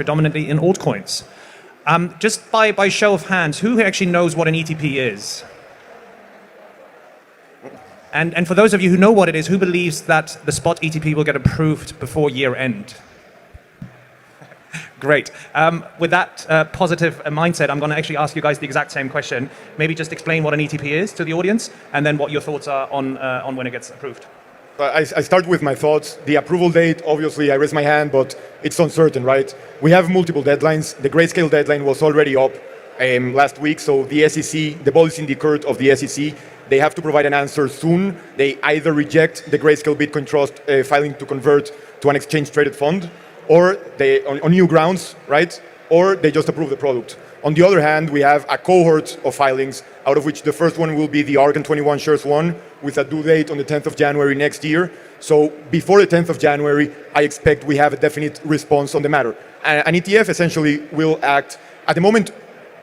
predominantly in altcoins. Just by show of hands, who actually knows what an ETP is? And for those of you who know what it is, who believes that the spot ETP will get approved before year end? Great. With that positive mindset, I'm going to actually ask you guys the exact same question. Maybe just explain what an ETP is to the audience, and then what your thoughts are on when it gets approved. I start with my thoughts. The approval date, obviously, I raise my hand, but it's uncertain, right? We have multiple deadlines. The grayscale deadline was already up last week, so the SEC, the ball is in the court of the SEC. They have to provide an answer soon. They either reject the grayscale Bitcoin Trust filing to convert to an exchange-traded fund, or they on new grounds, right? Or they just approve the product. On the other hand, we have a cohort of filings, out of which the first one will be the Argan 21 shares one, with a due date on the 10th of January next year. So before the 10th of January, I expect we have a definite response on the matter. An ETF essentially will act, at the moment,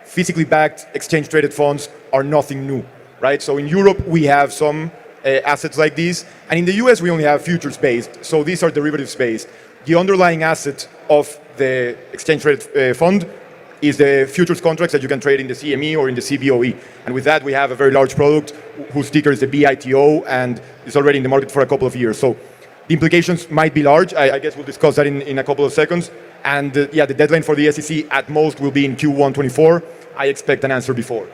physically backed exchange-traded funds are nothing new, right? So in Europe, we have some assets like these, and in the US, we only have futures-based, so these are derivatives-based. The underlying asset of the exchange-traded fund is the futures contracts that you can trade in the CME or in the CBOE. And with that, we have a very large product whose ticker is the BITO and is already in the market for a couple of years. So the implications might be large. I guess we'll discuss that in a couple of seconds. And yeah, the deadline for the SEC at most will be in Q1 24. I expect an answer before.